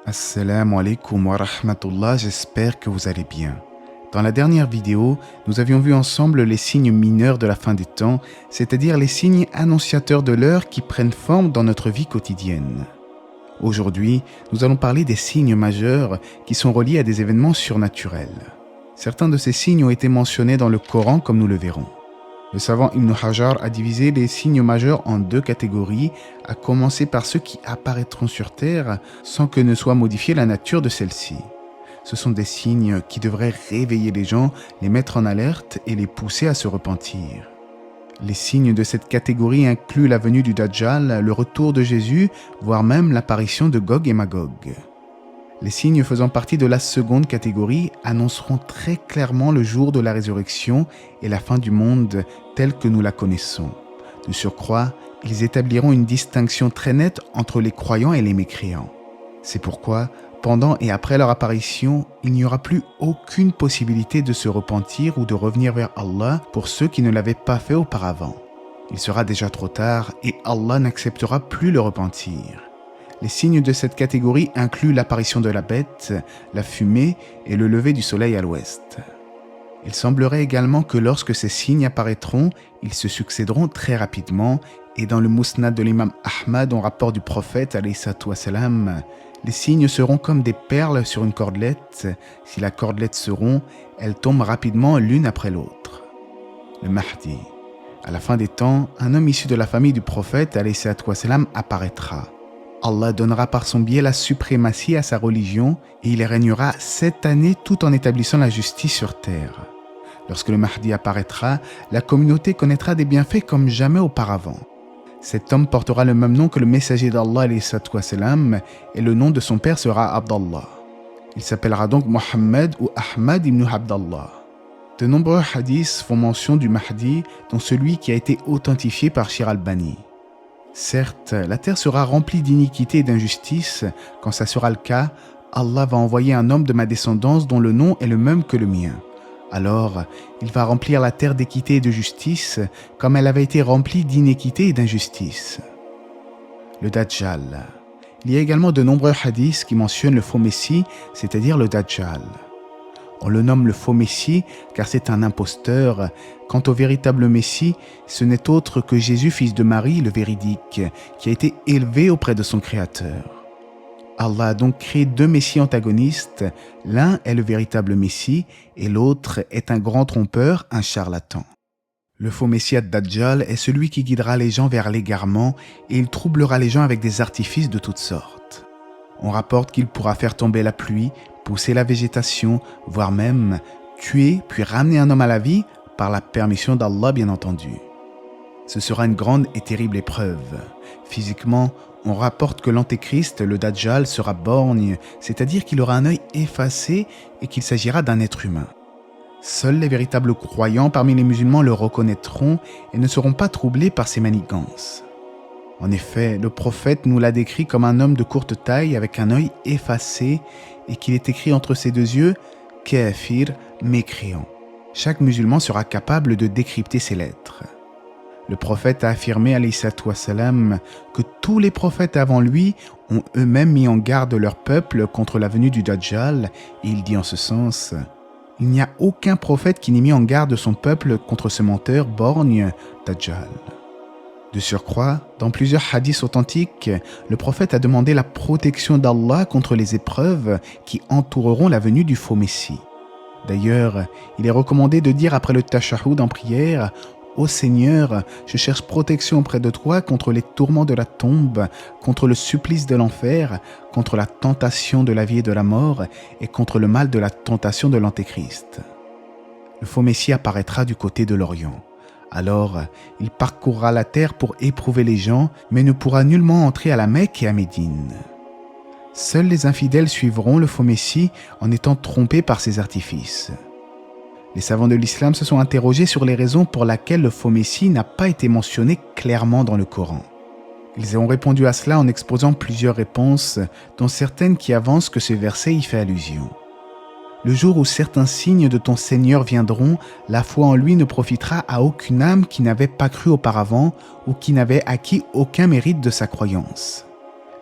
Assalamu alaikum wa rahmatullah, j'espère que vous allez bien. Dans la dernière vidéo, nous avions vu ensemble les signes mineurs de la fin des temps, c'est-à-dire les signes annonciateurs de l'heure qui prennent forme dans notre vie quotidienne. Aujourd'hui, nous allons parler des signes majeurs qui sont reliés à des événements surnaturels. Certains de ces signes ont été mentionnés dans le Coran comme nous le verrons. Le savant Ibn Hajar a divisé les signes majeurs en deux catégories, à commencer par ceux qui apparaîtront sur Terre sans que ne soit modifiée la nature de celle-ci. Ce sont des signes qui devraient réveiller les gens, les mettre en alerte et les pousser à se repentir. Les signes de cette catégorie incluent la venue du Dajjal, le retour de Jésus, voire même l'apparition de Gog et Magog. Les signes faisant partie de la seconde catégorie annonceront très clairement le jour de la résurrection et la fin du monde telle que nous la connaissons. De surcroît, ils établiront une distinction très nette entre les croyants et les mécréants. C'est pourquoi, pendant et après leur apparition, il n'y aura plus aucune possibilité de se repentir ou de revenir vers Allah pour ceux qui ne l'avaient pas fait auparavant. Il sera déjà trop tard et Allah n'acceptera plus le repentir. Les signes de cette catégorie incluent l'apparition de la bête, la fumée et le lever du soleil à l'ouest. Il semblerait également que lorsque ces signes apparaîtront, ils se succéderont très rapidement et dans le Musnad de l'imam Ahmad, en rapport du prophète alayhi salatu wassalam, les signes seront comme des perles sur une cordelette. Si la cordelette se rompt, elles tombent rapidement l'une après l'autre. Le Mahdi. À la fin des temps, un homme issu de la famille du prophète alayhi salatu wassalam apparaîtra. Allah donnera par son biais la suprématie à sa religion et il régnera 7 années tout en établissant la justice sur terre. Lorsque le Mahdi apparaîtra, la communauté connaîtra des bienfaits comme jamais auparavant. Cet homme portera le même nom que le messager d'Allah alayhi salatu wassalam, et le nom de son père sera Abdallah. Il s'appellera donc Mohammed ou Ahmad ibn Abdallah. De nombreux hadiths font mention du Mahdi, dont celui qui a été authentifié par Shir al-Bani. Certes, la terre sera remplie d'iniquité et d'injustice. Quand ça sera le cas, Allah va envoyer un homme de ma descendance dont le nom est le même que le mien. Alors, il va remplir la terre d'équité et de justice, comme elle avait été remplie d'iniquité et d'injustice. Le Dajjal. Il y a également de nombreux hadiths qui mentionnent le faux messie, c'est-à-dire le Dajjal. On le nomme le faux messie car c'est un imposteur. Quant au véritable messie, ce n'est autre que Jésus, fils de Marie, le véridique, qui a été élevé auprès de son Créateur. Allah a donc créé deux messies antagonistes. L'un est le véritable messie et l'autre est un grand trompeur, un charlatan. Le faux messie ad-Dajjal est celui qui guidera les gens vers l'égarement et il troublera les gens avec des artifices de toutes sortes. On rapporte qu'il pourra faire tomber la pluie, pousser la végétation, voire même tuer puis ramener un homme à la vie par la permission d'Allah bien entendu. Ce sera une grande et terrible épreuve. Physiquement, on rapporte que l'antéchrist, le Dajjal, sera borgne, c'est-à-dire qu'il aura un œil effacé et qu'il s'agira d'un être humain. Seuls les véritables croyants parmi les musulmans le reconnaîtront et ne seront pas troublés par ses manigances. En effet, le prophète nous l'a décrit comme un homme de courte taille avec un œil effacé et qu'il est écrit entre ses deux yeux « Kafir, mécréant ». Chaque musulman sera capable de décrypter ces lettres. Le prophète a affirmé alayhi salatu wassalam que tous les prophètes avant lui ont eux-mêmes mis en garde leur peuple contre la venue du Dajjal et il dit en ce sens « Il n'y a aucun prophète qui n'ait mis en garde son peuple contre ce menteur borgne Dajjal ». De surcroît, dans plusieurs hadiths authentiques, le prophète a demandé la protection d'Allah contre les épreuves qui entoureront la venue du faux messie. D'ailleurs, il est recommandé de dire après le tashahhud en prière « Ô Seigneur, je cherche protection auprès de toi contre les tourments de la tombe, contre le supplice de l'enfer, contre la tentation de la vie et de la mort, et contre le mal de la tentation de l'antéchrist. » Le faux messie apparaîtra du côté de l'Orient. Alors, il parcourra la terre pour éprouver les gens, mais ne pourra nullement entrer à la Mecque et à Médine. Seuls les infidèles suivront le faux messie en étant trompés par ses artifices. Les savants de l'islam se sont interrogés sur les raisons pour lesquelles le faux messie n'a pas été mentionné clairement dans le Coran. Ils ont répondu à cela en exposant plusieurs réponses, dont certaines qui avancent que ce verset y fait allusion. Le jour où certains signes de ton Seigneur viendront, la foi en lui ne profitera à aucune âme qui n'avait pas cru auparavant ou qui n'avait acquis aucun mérite de sa croyance.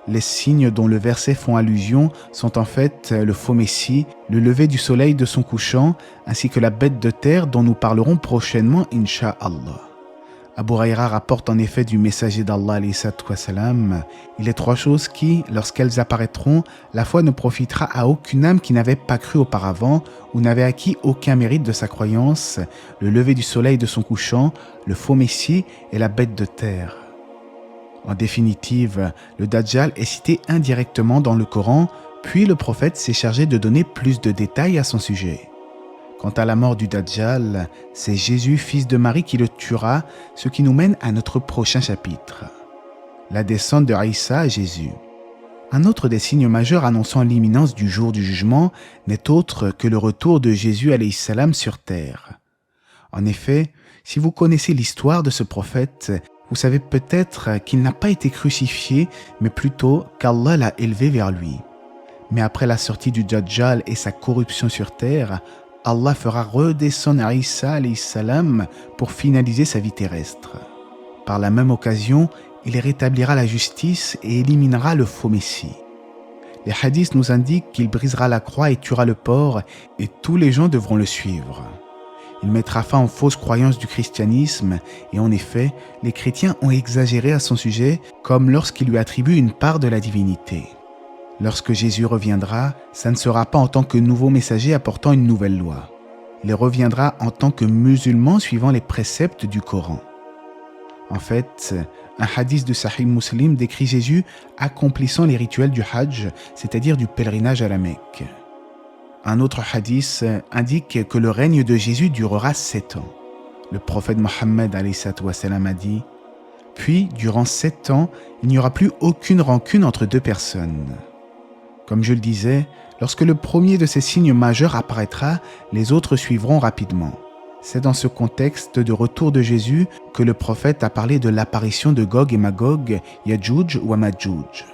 Les signes dont le verset font allusion sont en fait le faux messie, le lever du soleil de son couchant, ainsi que la bête de terre dont nous parlerons prochainement, Inch'Allah. Abu Huraira rapporte en effet du messager d'Allah, il est trois choses qui, lorsqu'elles apparaîtront, la foi ne profitera à aucune âme qui n'avait pas cru auparavant ou n'avait acquis aucun mérite de sa croyance, le lever du soleil de son couchant, le faux messie et la bête de terre. En définitive, le Dajjal est cité indirectement dans le Coran, puis le prophète s'est chargé de donner plus de détails à son sujet. Quant à la mort du Dajjal, c'est Jésus, fils de Marie, qui le tuera, ce qui nous mène à notre prochain chapitre. La descente de Isa à Jésus. Un autre des signes majeurs annonçant l'imminence du jour du jugement n'est autre que le retour de Jésus alayhi salam sur terre. En effet, si vous connaissez l'histoire de ce prophète, vous savez peut-être qu'il n'a pas été crucifié, mais plutôt qu'Allah l'a élevé vers lui. Mais après la sortie du Dajjal et sa corruption sur terre, Allah fera redescendre Isa alayhi salam pour finaliser sa vie terrestre. Par la même occasion, il rétablira la justice et éliminera le faux messie. Les hadiths nous indiquent qu'il brisera la croix et tuera le porc, et tous les gens devront le suivre. Il mettra fin aux fausses croyances du christianisme, et en effet, les chrétiens ont exagéré à son sujet, comme lorsqu'ils lui attribuent une part de la divinité. Lorsque Jésus reviendra, ça ne sera pas en tant que nouveau messager apportant une nouvelle loi. Il reviendra en tant que musulman suivant les préceptes du Coran. En fait, un hadith de Sahih Muslim décrit Jésus accomplissant les rituels du Hajj, c'est-à-dire du pèlerinage à la Mecque. Un autre hadith indique que le règne de Jésus durera 7 ans. Le prophète Mohammed a dit « Puis, durant 7 ans, il n'y aura plus aucune rancune entre deux personnes. » Comme je le disais, lorsque le premier de ces signes majeurs apparaîtra, les autres suivront rapidement. C'est dans ce contexte de retour de Jésus que le prophète a parlé de l'apparition de Gog et Magog, Yadjouj ou Amadjouj.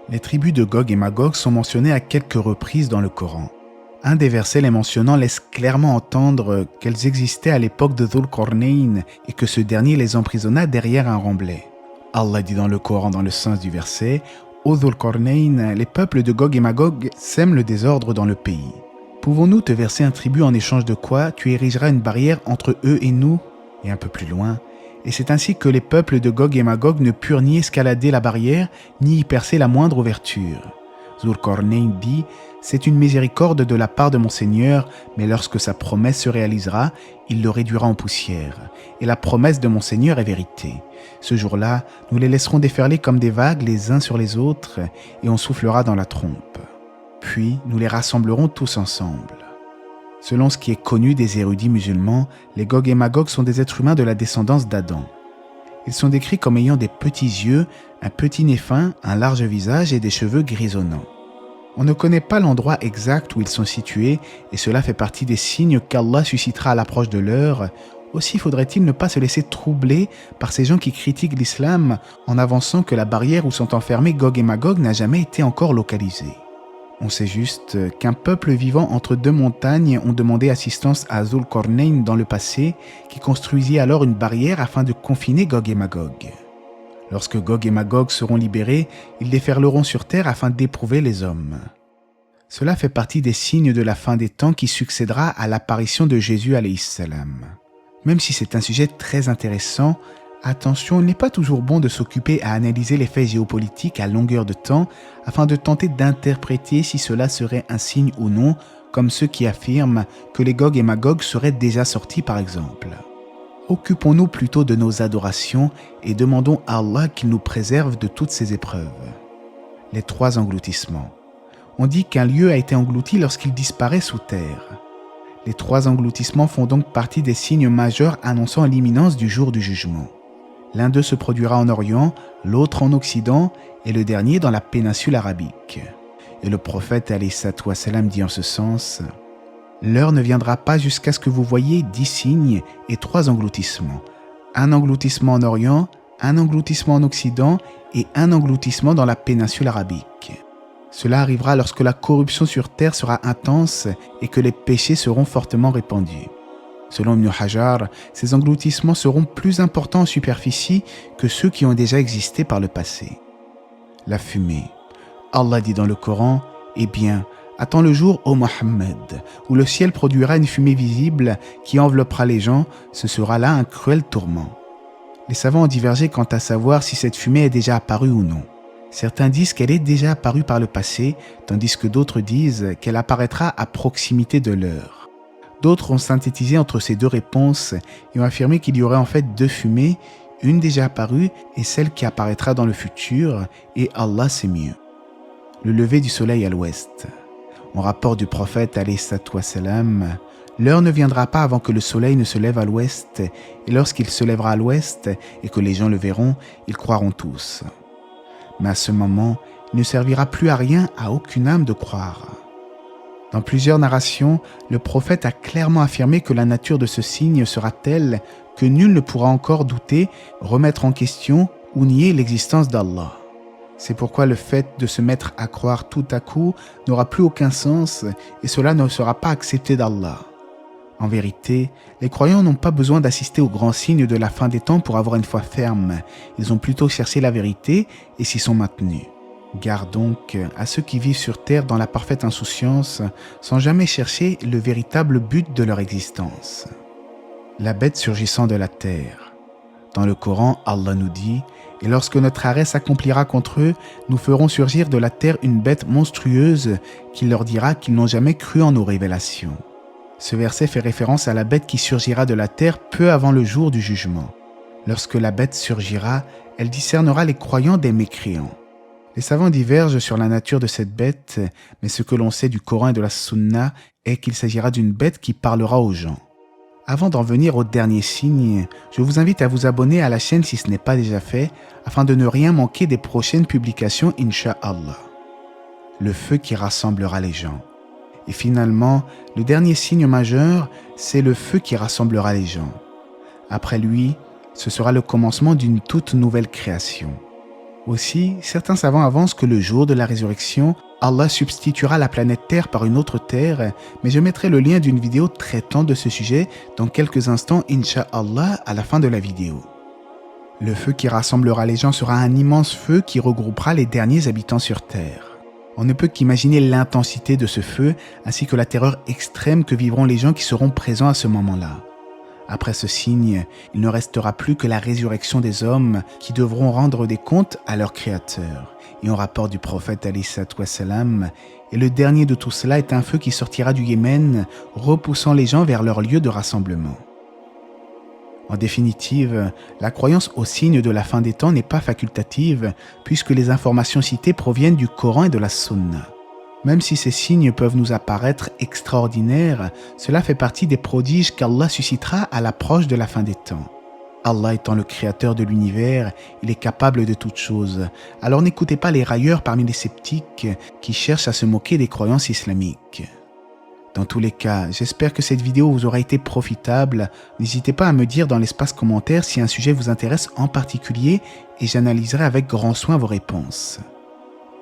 Les tribus de Gog et Magog sont mentionnées à quelques reprises dans le Coran. Un des versets les mentionnant laisse clairement entendre qu'elles existaient à l'époque de Dhul Qarnayn et que ce dernier les emprisonna derrière un remblai. Allah dit dans le Coran dans le sens du verset « Ô Dhul Qarnayn, les peuples de Gog et Magog sèment le désordre dans le pays. Pouvons-nous te verser un tribut en échange de quoi tu érigeras une barrière entre eux et nous ?» Et un peu plus loin, et c'est ainsi que les peuples de Gog et Magog ne purent ni escalader la barrière, ni y percer la moindre ouverture. Dhul-Qarnayn dit « C'est une miséricorde de la part de mon Seigneur, mais lorsque sa promesse se réalisera, il le réduira en poussière. Et la promesse de mon Seigneur est vérité. Ce jour-là, nous les laisserons déferler comme des vagues les uns sur les autres, et on soufflera dans la trompe. Puis nous les rassemblerons tous ensemble. » Selon ce qui est connu des érudits musulmans, les Gog et Magog sont des êtres humains de la descendance d'Adam. Ils sont décrits comme ayant des petits yeux, un petit nez fin, un large visage et des cheveux grisonnants. On ne connaît pas l'endroit exact où ils sont situés et cela fait partie des signes qu'Allah suscitera à l'approche de l'heure. Aussi faudrait-il ne pas se laisser troubler par ces gens qui critiquent l'islam en avançant que la barrière où sont enfermés Gog et Magog n'a jamais été encore localisée. On sait juste qu'un peuple vivant entre deux montagnes ont demandé assistance à Dhul-Qarnayn dans le passé, qui construisit alors une barrière afin de confiner Gog et Magog. Lorsque Gog et Magog seront libérés, ils déferleront sur terre afin d'éprouver les hommes. Cela fait partie des signes de la fin des temps qui succédera à l'apparition de Jésus alayhi salam. Même si c'est un sujet très intéressant, attention, il n'est pas toujours bon de s'occuper à analyser les faits géopolitiques à longueur de temps afin de tenter d'interpréter si cela serait un signe ou non, comme ceux qui affirment que les Gog et Magog seraient déjà sortis par exemple. Occupons-nous plutôt de nos adorations et demandons à Allah qu'il nous préserve de toutes ces épreuves. Les 3 engloutissements. On dit qu'un lieu a été englouti lorsqu'il disparaît sous terre. Les 3 engloutissements font donc partie des signes majeurs annonçant l'imminence du jour du jugement. L'un d'eux se produira en Orient, l'autre en Occident et le dernier dans la péninsule arabique. Et le prophète alayhi salam dit en ce sens « L'heure ne viendra pas jusqu'à ce que vous voyiez 10 signes et 3 engloutissements. Un engloutissement en Orient, un engloutissement en Occident et un engloutissement dans la péninsule arabique. Cela arrivera lorsque la corruption sur terre sera intense et que les péchés seront fortement répandus. » Selon Ibn Hajar, ces engloutissements seront plus importants en superficie que ceux qui ont déjà existé par le passé. La fumée. Allah dit dans le Coran, « Eh bien, attends le jour, ô Mohammed, où le ciel produira une fumée visible qui enveloppera les gens, ce sera là un cruel tourment. » Les savants ont divergé quant à savoir si cette fumée est déjà apparue ou non. Certains disent qu'elle est déjà apparue par le passé, tandis que d'autres disent qu'elle apparaîtra à proximité de l'heure. D'autres ont synthétisé entre ces deux réponses et ont affirmé qu'il y aurait en fait deux fumées, une déjà apparue et celle qui apparaîtra dans le futur, et Allah sait mieux. Le lever du soleil à l'ouest. En rapport du prophète alayhi wassalam, l'heure ne viendra pas avant que le soleil ne se lève à l'ouest, et lorsqu'il se lèvera à l'ouest et que les gens le verront, ils croiront tous. Mais à ce moment, il ne servira plus à rien à aucune âme de croire. Dans plusieurs narrations, le prophète a clairement affirmé que la nature de ce signe sera telle que nul ne pourra encore douter, remettre en question ou nier l'existence d'Allah. C'est pourquoi le fait de se mettre à croire tout à coup n'aura plus aucun sens et cela ne sera pas accepté d'Allah. En vérité, les croyants n'ont pas besoin d'assister aux grands signes de la fin des temps pour avoir une foi ferme. Ils ont plutôt cherché la vérité et s'y sont maintenus. Gare donc à ceux qui vivent sur terre dans la parfaite insouciance sans jamais chercher le véritable but de leur existence. La bête surgissant de la terre. Dans le Coran, Allah nous dit « Et lorsque notre arrêt s'accomplira contre eux, nous ferons surgir de la terre une bête monstrueuse qui leur dira qu'ils n'ont jamais cru en nos révélations. » Ce verset fait référence à la bête qui surgira de la terre peu avant le jour du jugement. Lorsque la bête surgira, elle discernera les croyants des mécréants. Les savants divergent sur la nature de cette bête, mais ce que l'on sait du Coran et de la Sunna est qu'il s'agira d'une bête qui parlera aux gens. Avant d'en venir au dernier signe, je vous invite à vous abonner à la chaîne si ce n'est pas déjà fait, afin de ne rien manquer des prochaines publications, Inch'Allah. Le feu qui rassemblera les gens. Et finalement, le dernier signe majeur, c'est le feu qui rassemblera les gens. Après lui, ce sera le commencement d'une toute nouvelle création. Aussi, certains savants avancent que le jour de la résurrection, Allah substituera la planète Terre par une autre Terre, mais je mettrai le lien d'une vidéo traitant de ce sujet dans quelques instants, Inch'Allah, à la fin de la vidéo. Le feu qui rassemblera les gens sera un immense feu qui regroupera les derniers habitants sur Terre. On ne peut qu'imaginer l'intensité de ce feu, ainsi que la terreur extrême que vivront les gens qui seront présents à ce moment-là. Après ce signe, il ne restera plus que la résurrection des hommes qui devront rendre des comptes à leur Créateur. Et en rapport du prophète alayhi wassalam, et le dernier de tout cela est un feu qui sortira du Yémen, repoussant les gens vers leur lieu de rassemblement. En définitive, la croyance au signe de la fin des temps n'est pas facultative, puisque les informations citées proviennent du Coran et de la Sunna. Même si ces signes peuvent nous apparaître extraordinaires, cela fait partie des prodiges qu'Allah suscitera à l'approche de la fin des temps. Allah étant le créateur de l'univers, il est capable de toutes choses. Alors n'écoutez pas les railleurs parmi les sceptiques qui cherchent à se moquer des croyances islamiques. Dans tous les cas, j'espère que cette vidéo vous aura été profitable. N'hésitez pas à me dire dans l'espace commentaire si un sujet vous intéresse en particulier et j'analyserai avec grand soin vos réponses.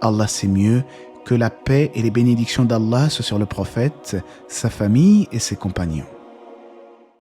Allah sait mieux. Que la paix et les bénédictions d'Allah soient sur le prophète, sa famille et ses compagnons.